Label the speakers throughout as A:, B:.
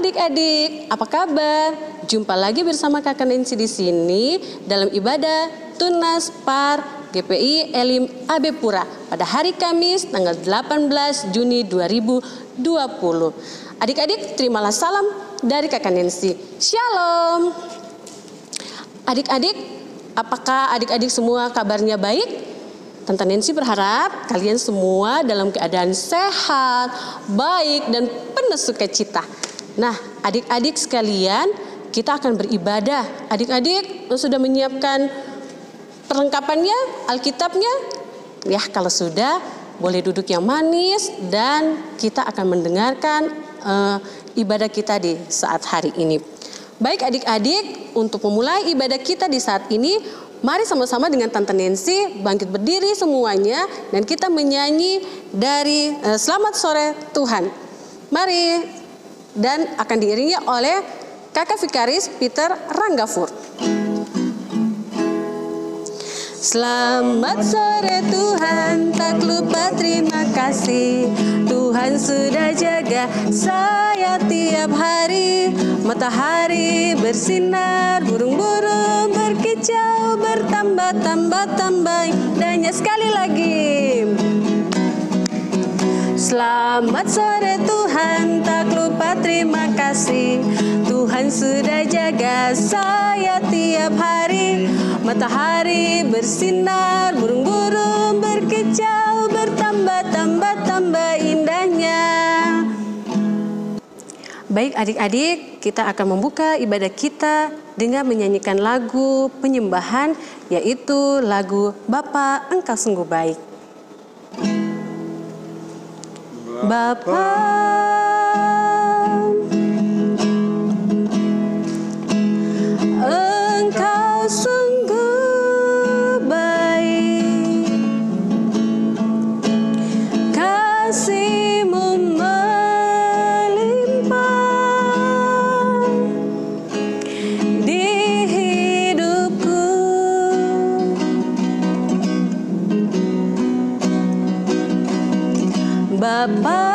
A: adik-adik, apa kabar? Jumpa lagi bersama Kakak Nancy di sini dalam ibadah Tunas Par GPI Elim AB Pura pada hari Kamis tanggal 18 Juni 2020. Adik-adik, terimalah salam dari Kakak Nancy. Shalom. Adik-adik, apakah adik-adik semua kabarnya baik? Tante Nancy berharap kalian semua dalam keadaan sehat, baik, dan penuh sukacita. Nah, adik-adik sekalian, kita akan beribadah. Adik-adik sudah menyiapkan perlengkapannya, Alkitabnya? Ya, kalau sudah, boleh duduk yang manis dan kita akan mendengarkan ibadah kita di saat hari ini. Baik adik-adik, untuk memulai ibadah kita di saat ini, mari sama-sama dengan Tante Nancy bangkit berdiri semuanya dan kita menyanyi dari Selamat Sore Tuhan. Mari, dan akan diiringi oleh Kakak Vikaris Peter Ranggafur. Selamat sore Tuhan, tak lupa terima kasih. Tuhan sudah jaga saya tiap hari. Matahari bersinar, burung-burung berkicau, bertambah-tambah indahnya sekali lagi. Selamat sore Tuhan, tak lupa terima kasih. Tuhan sudah jaga saya tiap hari. Matahari bersinar, burung-burung berkicau, bertambah-tambah indahnya. Baik adik-adik, kita akan membuka ibadah kita dengan menyanyikan lagu penyembahan, yaitu lagu Bapa Engkau Sungguh Baik. Bapa, Engkau sungguh baik, kasih-Mu melimpah di hidupku. Bapa,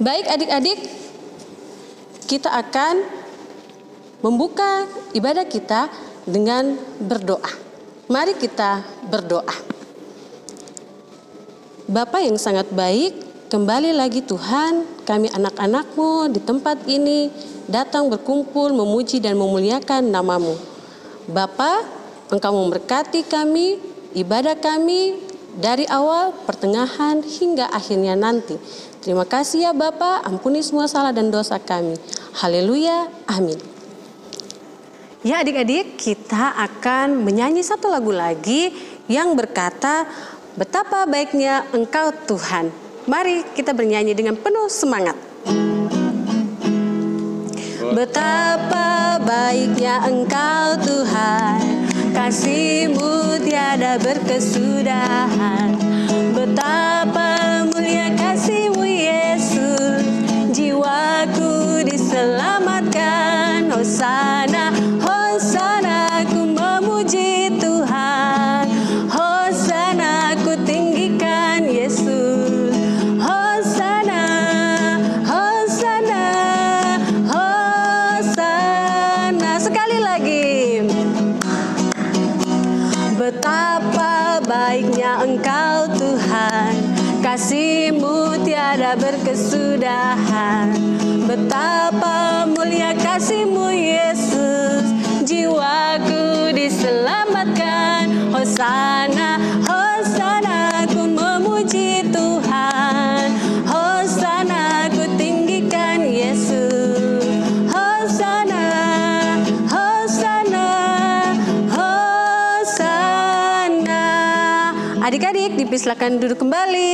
A: baik adik-adik, kita akan membuka ibadah kita dengan berdoa. Mari kita berdoa. Bapa yang sangat baik, kembali lagi Tuhan, kami anak-anak-Mu di tempat ini datang berkumpul memuji dan memuliakan nama-Mu. Bapa, Engkau memberkati kami, ibadah kami dari awal, pertengahan, hingga akhirnya nanti. Terima kasih ya Bapa, ampuni semua salah dan dosa kami. Haleluya, amin. Ya adik-adik, kita akan menyanyi satu lagu lagi yang berkata, betapa baiknya Engkau Tuhan. Mari kita bernyanyi dengan penuh semangat. Betapa baiknya Engkau Tuhan, kasih-Mu tiada berkesudahan. Betapa mulia kasih-Mu Yesus, jiwaku diselamatkan. Hosana, Hosana, ku memuji Tuhan. Hosana, ku tinggikan Yesus. Betapa baiknya Engkau Tuhan, kasih-Mu tiada berkesudahan. Betapa mulia kasih-Mu Yesus, jiwaku diselamatkan. Hosana, Hosana, ku memuji Tuhan. Hosana, ku tinggikan Yesus. Hosana, Hosana, Hosana. Adik-adik, dipersilakan duduk kembali.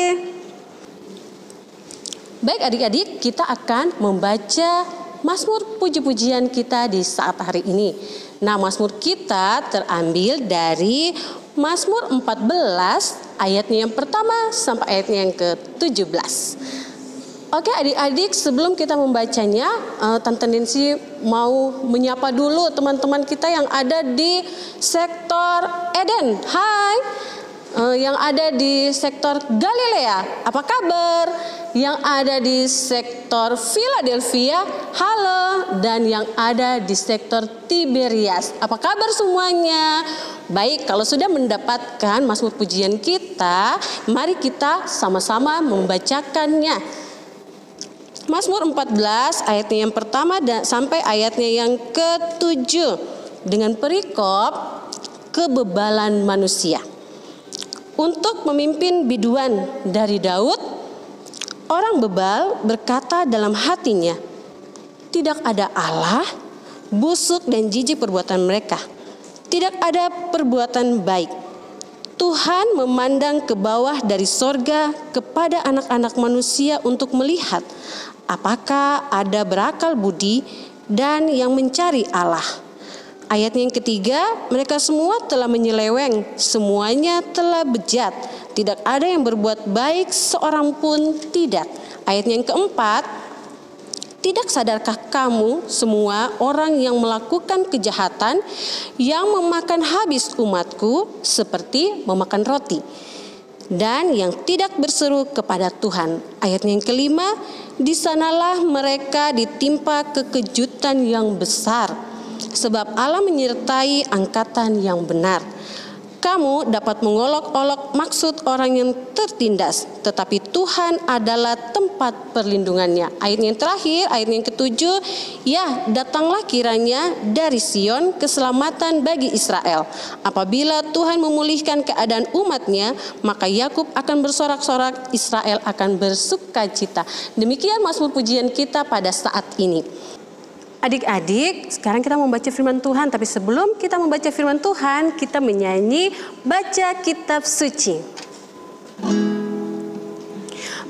A: Baik adik-adik, kita akan membaca Mazmur puji-pujian kita di saat hari ini. Nah, Mazmur kita terambil dari Mazmur 14 ayatnya yang pertama sampai ayatnya yang ke-17. Oke adik-adik, sebelum kita membacanya, Tante Nancy mau menyapa dulu teman-teman kita yang ada di sektor Eden. Hai, yang ada di sektor Galilea, apa kabar? Yang ada di sektor Philadelphia, halo. Dan yang ada di sektor Tiberias, apa kabar semuanya? Baik, kalau sudah mendapatkan Mazmur pujian kita, mari kita sama-sama membacakannya. Mazmur 14 ayatnya yang pertama sampai ayatnya yang ke-7 dengan perikop kebebalan manusia. Untuk memimpin biduan dari Daud, orang bebal berkata dalam hatinya, tidak ada Allah, busuk dan jijik perbuatan mereka. Tidak ada perbuatan baik. Tuhan memandang ke bawah dari sorga kepada anak-anak manusia untuk melihat apakah ada berakal budi dan yang mencari Allah. Ayatnya yang ketiga, mereka semua telah menyeleweng, semuanya telah bejat, tidak ada yang berbuat baik seorang pun tidak. Ayatnya yang keempat, tidak sadarkah kamu semua orang yang melakukan kejahatan, yang memakan habis umatku seperti memakan roti, dan yang tidak berseru kepada Tuhan. Ayatnya yang kelima, di sanalah mereka ditimpa kekejutan yang besar, sebab Allah menyertai angkatan yang benar. Kamu dapat mengolok-olok maksud orang yang tertindas, tetapi Tuhan adalah tempat perlindungannya. Ayat yang terakhir, ayat yang ke-7, ya datanglah kiranya dari Sion keselamatan bagi Israel. Apabila Tuhan memulihkan keadaan umatnya, maka Yakub akan bersorak-sorak, Israel akan bersukacita. Demikian Mazmur pujian kita pada saat ini. Adik-adik, sekarang kita membaca firman Tuhan, tapi sebelum kita membaca firman Tuhan, kita menyanyi baca kitab suci.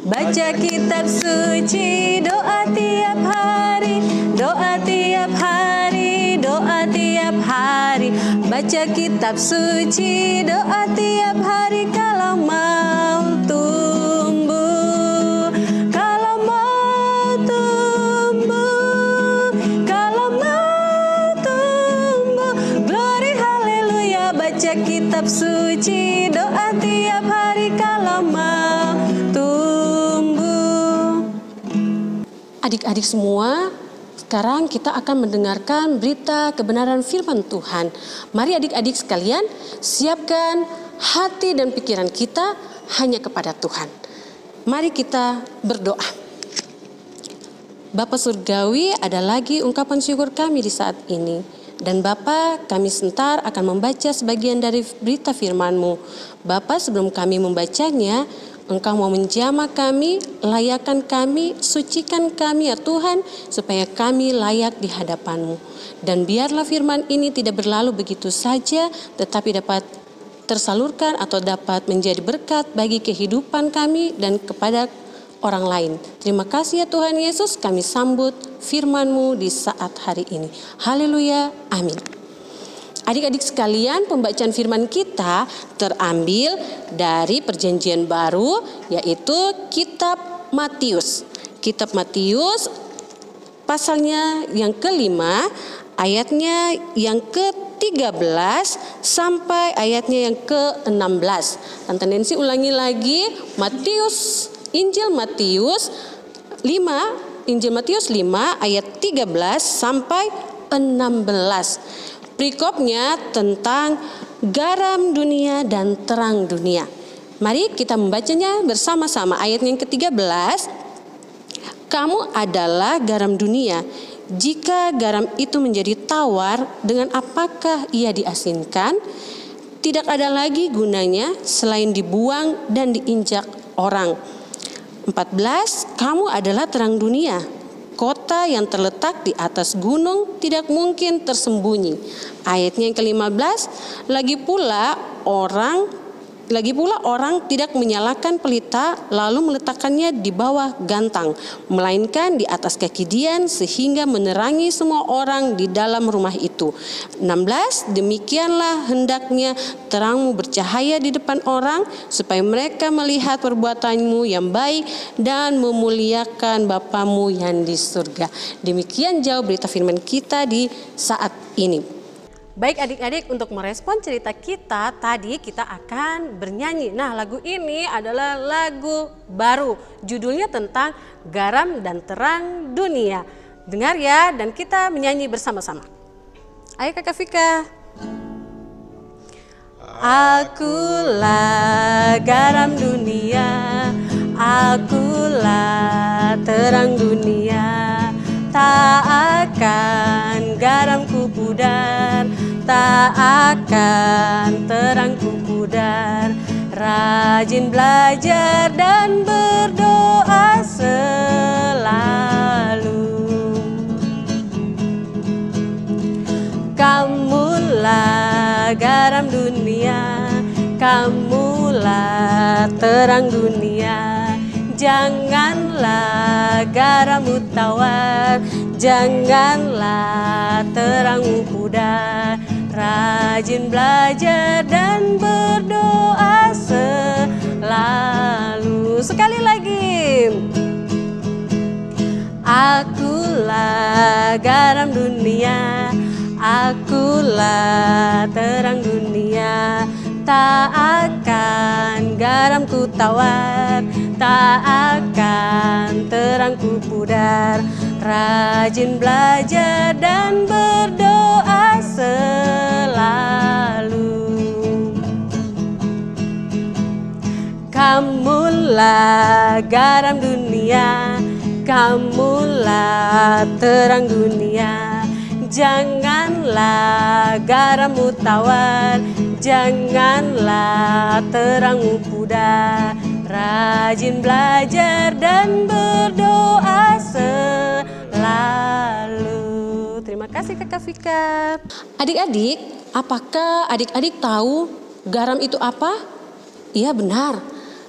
A: Baca kitab suci, doa tiap hari, doa tiap hari, doa tiap hari. Baca kitab suci, doa tiap hari kalau mau tumbuh, kalau mau tumbuh, kalau mau tumbuh. Glory haleluya, baca kitab suci, doa tiap hari kalau mau tumbuh. Adik-adik semua, sekarang kita akan mendengarkan berita kebenaran firman Tuhan. Mari adik-adik sekalian, siapkan hati dan pikiran kita hanya kepada Tuhan. Mari kita berdoa. Bapa Surgawi, ada lagi ungkapan syukur kami di saat ini. Dan Bapa, kami sebentar akan membaca sebagian dari berita firman-Mu. Bapa, sebelum kami membacanya, Engkau mau menjamah kami, layakkan kami, sucikan kami ya Tuhan, supaya kami layak di hadapan-Mu. Dan biarlah firman ini tidak berlalu begitu saja, tetapi dapat tersalurkan atau dapat menjadi berkat bagi kehidupan kami dan kepada orang lain. Terima kasih ya Tuhan Yesus, kami sambut firman-Mu di saat hari ini. Haleluya, amin. Adik-adik sekalian, pembacaan firman kita terambil dari Perjanjian Baru, yaitu Kitab Matius. Kitab Matius pasalnya yang kelima, ayatnya yang ke-13 sampai ayatnya yang ke-16. Tante Nancy ulangi lagi, Matius, Injil Matius 5, Injil Matius 5 ayat 13 sampai 16. Perikopnya tentang garam dunia dan terang dunia. Mari kita membacanya bersama-sama. Ayat yang ke-13. Kamu adalah garam dunia. Jika garam itu menjadi tawar, dengan apakah ia diasinkan? Tidak ada lagi gunanya selain dibuang dan diinjak orang. 14. Kamu adalah terang dunia. Kota yang terletak di atas gunung tidak mungkin tersembunyi. Ayatnya yang ke-15. Lagi pula orang tidak menyalakan pelita lalu meletakkannya di bawah gantang, melainkan di atas kaki dian sehingga menerangi semua orang di dalam rumah itu. 16. Demikianlah hendaknya terangmu bercahaya di depan orang, supaya mereka melihat perbuatanmu yang baik dan memuliakan Bapamu yang di surga. Demikian jauh berita firman kita di saat ini. Baik adik-adik, untuk merespon cerita kita tadi kita akan bernyanyi. Nah, lagu ini adalah lagu baru. Judulnya tentang garam dan terang dunia. Dengar ya, dan kita menyanyi bersama-sama. Ayo Kakak Vika. Akulah garam dunia, akulah terang dunia. Tak akan garamku pudar, tak akan terangku pudar. Rajin belajar dan berdoa selalu. Kamulah garam dunia, kamulah terang dunia. Janganlah garammu tawar, janganlah terangmu pudar. Rajin belajar dan berdoa selalu. Sekali lagi. Akulah garam dunia, akulah terang dunia. Tak akan garamku tawar, tak akan terangku pudar. Rajin belajar dan berdoa selalu. Kamulah garam dunia, kamulah terang dunia. Janganlah garammu tawar, janganlah terangmu pudar. Rajin belajar dan berdoa selalu. Terima kasih Kakak Vika. Adik-adik, apakah adik-adik tahu garam itu apa? Iya benar,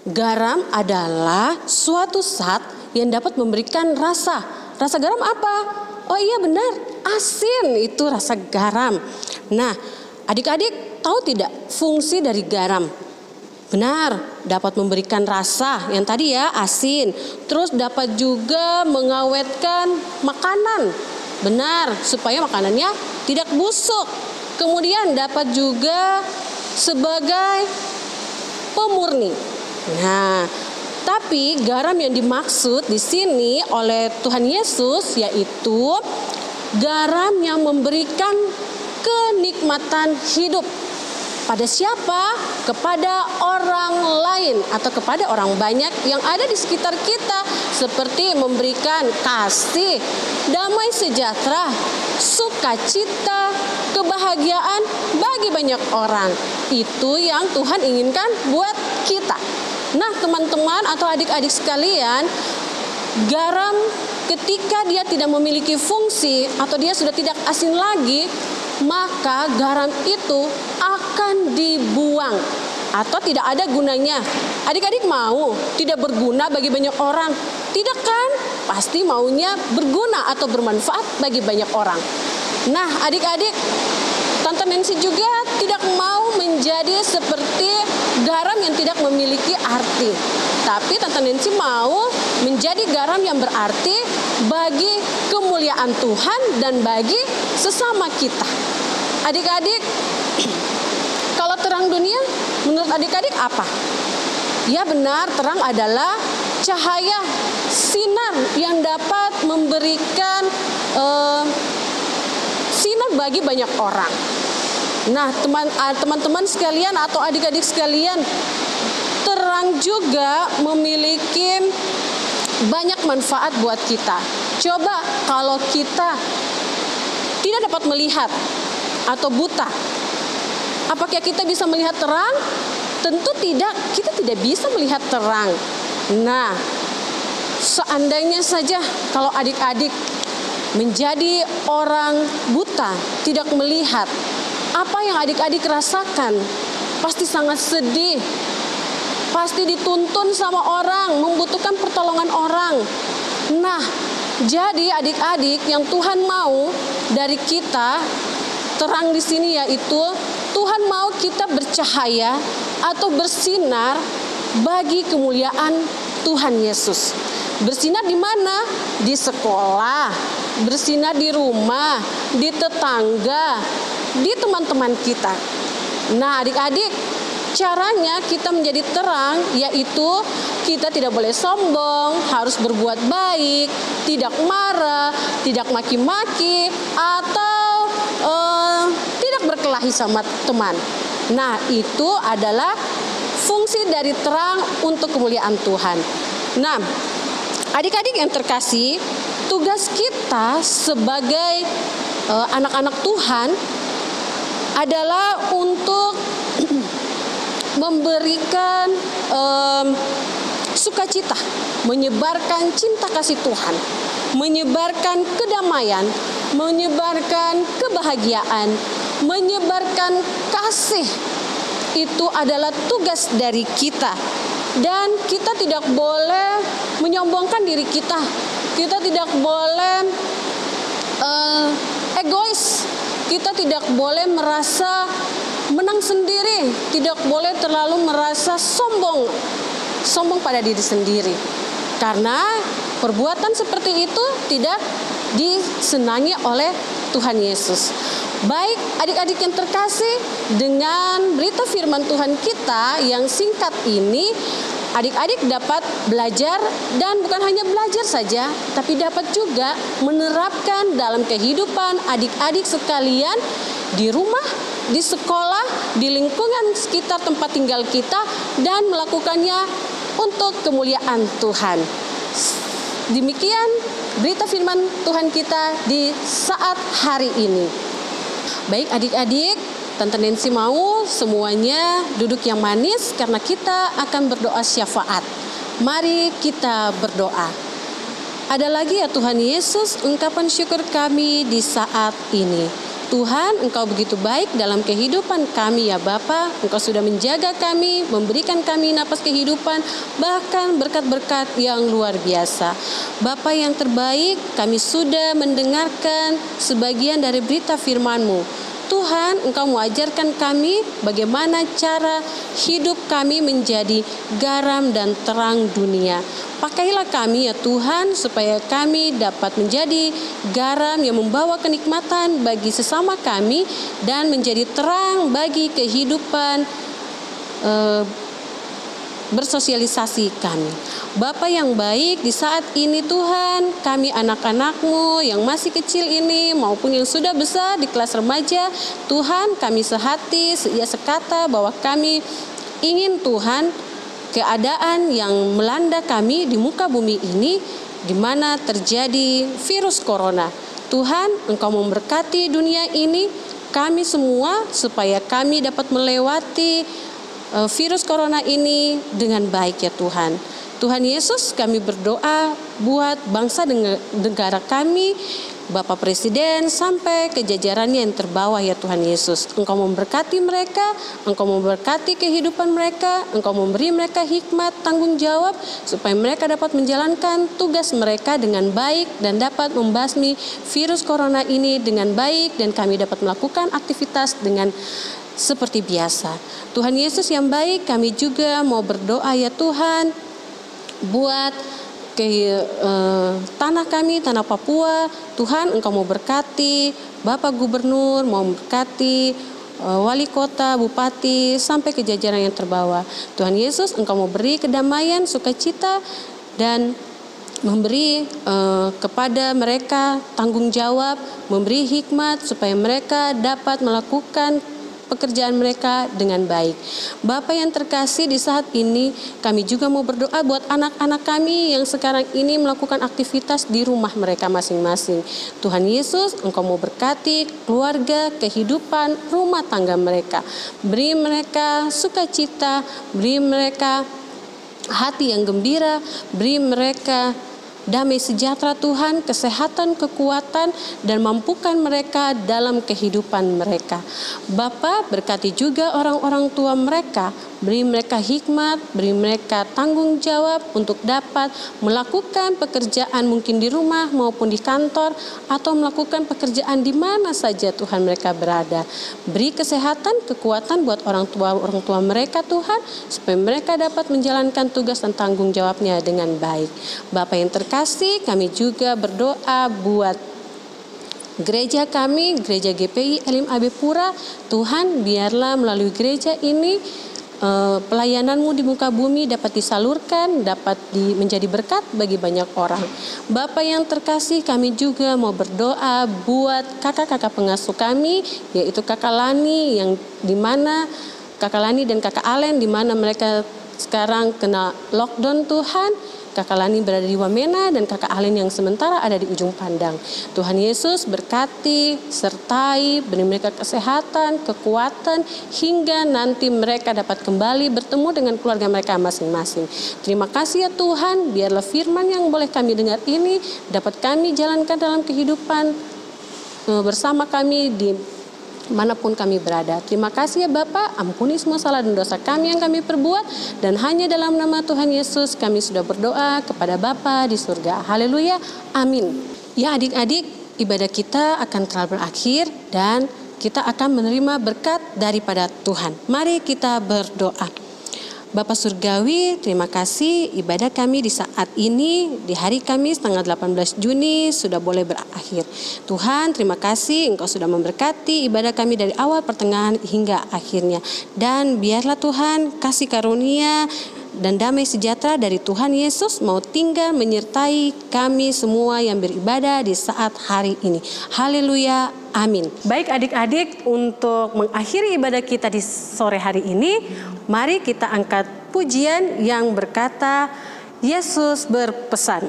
A: garam adalah suatu zat yang dapat memberikan rasa. Rasa garam apa? Oh iya benar, asin itu rasa garam. Nah, adik-adik tahu tidak fungsi dari garam? Benar, dapat memberikan rasa yang tadi ya, asin. Terus dapat juga mengawetkan makanan. Benar, supaya makanannya tidak busuk. Kemudian dapat juga sebagai pemurni. Nah, tapi garam yang dimaksud di sini oleh Tuhan Yesus yaitu garam yang memberikan kenikmatan hidup. Pada siapa? Kepada orang lain atau kepada orang banyak yang ada di sekitar kita, seperti memberikan kasih, damai sejahtera, sukacita, kebahagiaan bagi banyak orang. Itu yang Tuhan inginkan buat kita. Nah, teman-teman atau adik-adik sekalian, garam ketika dia tidak memiliki fungsi atau dia sudah tidak asin lagi, maka garam itu akan dibuang atau tidak ada gunanya. Adik-adik mau tidak berguna bagi banyak orang? Tidak kan? Pasti maunya berguna atau bermanfaat bagi banyak orang. Nah, adik-adik, Tante Nancy juga tidak mau menjadi seperti garam yang tidak memiliki arti. Tapi Tante Nancy mau menjadi garam yang berarti bagi kemuliaan Tuhan dan bagi sesama kita. Adik-adik, kalau terang dunia menurut adik-adik apa? Ya benar, terang adalah cahaya, sinar yang dapat memberikan sinar bagi banyak orang. Nah, teman-teman sekalian atau adik-adik sekalian, terang juga memiliki banyak manfaat buat kita. Coba kalau kita tidak dapat melihat atau buta, apakah kita bisa melihat terang? Tentu tidak, kita tidak bisa melihat terang. Nah, seandainya saja kalau adik-adik menjadi orang buta, tidak melihat, apa yang adik-adik rasakan? Pasti sangat sedih, pasti dituntun sama orang, membutuhkan pertolongan orang. Nah, jadi adik-adik yang Tuhan mau dari kita, terang di sini yaitu Tuhan mau kita bercahaya atau bersinar bagi kemuliaan Tuhan Yesus. Bersinar di mana? Di sekolah, bersinar di rumah, di tetangga, di teman-teman kita. Nah, adik-adik, caranya kita menjadi terang yaitu kita tidak boleh sombong, harus berbuat baik, tidak marah, tidak maki-maki, atau tidak berkelahi sama teman. Nah, itu adalah fungsi dari terang untuk kemuliaan Tuhan. Nah, adik-adik yang terkasih, tugas kita sebagai anak-anak Tuhan adalah untuk memberikan sukacita, menyebarkan cinta kasih Tuhan, menyebarkan kedamaian, menyebarkan kebahagiaan, menyebarkan kasih. Itu adalah tugas dari kita. Dan kita tidak boleh menyombongkan diri kita. Kita tidak boleh egois. Kita tidak boleh merasa menang sendiri, tidak boleh terlalu merasa sombong pada diri sendiri. Karena perbuatan seperti itu tidak disenangi oleh Tuhan Yesus. Baik adik-adik yang terkasih, dengan berita firman Tuhan kita yang singkat ini, adik-adik dapat belajar, dan bukan hanya belajar saja, tapi dapat juga menerapkan dalam kehidupan adik-adik sekalian di rumah, di sekolah, di lingkungan sekitar tempat tinggal kita, dan melakukannya untuk kemuliaan Tuhan. Demikian berita firman Tuhan kita di saat hari ini. Baik adik-adik, Tante Nancy mau semuanya duduk yang manis karena kita akan berdoa syafaat. Mari kita berdoa. Ada lagi ya Tuhan Yesus, ungkapan syukur kami di saat ini. Tuhan, Engkau begitu baik dalam kehidupan kami ya Bapa. Engkau sudah menjaga kami, memberikan kami napas kehidupan, bahkan berkat-berkat yang luar biasa. Bapa yang terbaik, kami sudah mendengarkan sebagian dari berita firman-Mu. Tuhan, Engkau mengajarkan kami bagaimana cara hidup kami menjadi garam dan terang dunia. Pakailah kami ya Tuhan, supaya kami dapat menjadi garam yang membawa kenikmatan bagi sesama kami dan menjadi terang bagi kehidupan bersosialisasi kami. Bapa yang baik, di saat ini Tuhan, kami anak-anak-Mu yang masih kecil ini maupun yang sudah besar di kelas remaja, Tuhan, kami sehati, seia sekata bahwa kami ingin Tuhan keadaan yang melanda kami di muka bumi ini, di mana terjadi virus corona. Tuhan, Engkau memberkati dunia ini, kami semua, supaya kami dapat melewati virus corona ini dengan baik ya Tuhan. Tuhan Yesus, kami berdoa buat bangsa dan negara kami, Bapak Presiden sampai ke jajarannya yang terbawah ya Tuhan Yesus. Engkau memberkati mereka, Engkau memberkati kehidupan mereka, Engkau memberi mereka hikmat, tanggung jawab, supaya mereka dapat menjalankan tugas mereka dengan baik dan dapat membasmi virus corona ini dengan baik, dan kami dapat melakukan aktivitas dengan seperti biasa. Tuhan Yesus yang baik, kami juga mau berdoa ya Tuhan, buat tanah kami, tanah Papua. Tuhan, Engkau mau berkati Bapak Gubernur, mau berkati wali kota, bupati, sampai ke jajaran yang terbawah. Tuhan Yesus, Engkau mau beri kedamaian, sukacita, dan memberi kepada mereka tanggung jawab, memberi hikmat supaya mereka dapat melakukan pekerjaan mereka dengan baik. Bapak yang terkasih, di saat ini kami juga mau berdoa buat anak-anak kami yang sekarang ini melakukan aktivitas di rumah mereka masing-masing. Tuhan Yesus, Engkau mau berkati keluarga, kehidupan, rumah tangga mereka. Beri mereka sukacita, beri mereka hati yang gembira, beri mereka damai sejahtera Tuhan, kesehatan, kekuatan, dan mampukan mereka dalam kehidupan mereka. Bapa, berkati juga orang-orang tua mereka, beri mereka hikmat, beri mereka tanggung jawab untuk dapat melakukan pekerjaan mungkin di rumah maupun di kantor, atau melakukan pekerjaan di mana saja Tuhan mereka berada. Beri kesehatan, kekuatan buat orang tua mereka Tuhan, supaya mereka dapat menjalankan tugas dan tanggung jawabnya dengan baik. Bapa yang terkasih, kami juga berdoa buat gereja kami, gereja GPI Elim AB Pura. Tuhan, biarlah melalui gereja ini pelayanan-Mu di muka bumi dapat disalurkan, dapat menjadi berkat bagi banyak orang. Bapa yang terkasih, kami juga mau berdoa buat kakak-kakak pengasuh kami, yaitu Kakak Lani, yang dimana Kakak Lani dan Kakak Alen, di mana mereka sekarang kena lockdown Tuhan. Kakak Lani berada di Wamena dan Kakak Alen yang sementara ada di ujung pandang. Tuhan Yesus berkati, sertai, beri mereka kesehatan, kekuatan, hingga nanti mereka dapat kembali bertemu dengan keluarga mereka masing-masing. Terima kasih ya Tuhan, biarlah firman yang boleh kami dengar ini dapat kami jalankan dalam kehidupan bersama kami di manapun kami berada. Terima kasih ya Bapa, ampuni semua salah dan dosa kami yang kami perbuat, dan hanya dalam nama Tuhan Yesus kami sudah berdoa kepada Bapa di surga. Haleluya, amin. Ya adik-adik, ibadah kita akan telah berakhir dan kita akan menerima berkat daripada Tuhan. Mari kita berdoa. Bapa Surgawi, terima kasih ibadah kami di saat ini, di hari Kamis tanggal 18 Juni sudah boleh berakhir. Tuhan, terima kasih Engkau sudah memberkati ibadah kami dari awal, pertengahan, hingga akhirnya. Dan biarlah Tuhan kasih karunia dan damai sejahtera dari Tuhan Yesus mau tinggal menyertai kami semua yang beribadah di saat hari ini. Haleluya, amin. Baik adik-adik, untuk mengakhiri ibadah kita di sore hari ini, mari kita angkat pujian yang berkata, Yesus berpesan.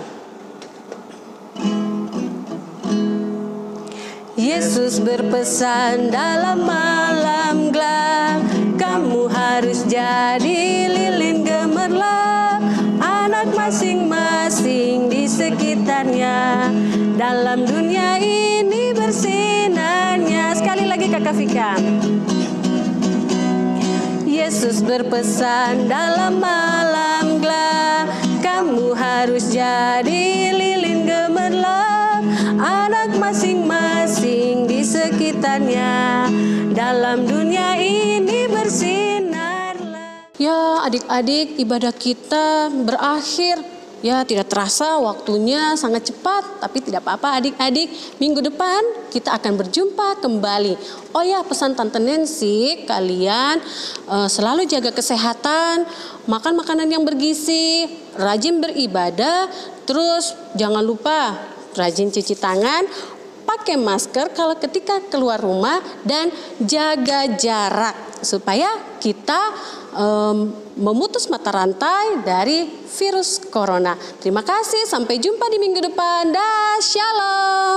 A: Yesus berpesan dalam malam gelap, kamu harus jadi lilin gemerlap, anak masing-masing di sekitarnya, dalam dunia ini bersinarnya. Sekali lagi Kakak Vika. Yesus berpesan dalam malam gelap, kamu harus jadi lilin gemerlap, anak masing-masing di sekitarnya, dalam dunia ini bersinarlah. Ya adik-adik, ibadah kita berakhir. Ya tidak terasa, waktunya sangat cepat, tapi tidak apa-apa adik-adik. Minggu depan kita akan berjumpa kembali. Oh ya, pesan Tante Nancy, kalian selalu jaga kesehatan, makan makanan yang bergizi, rajin beribadah, terus jangan lupa rajin cuci tangan, pakai masker kalau ketika keluar rumah, dan jaga jarak supaya kita memutus mata rantai dari virus corona. Terima kasih, sampai jumpa di minggu depan. Dah, shalom.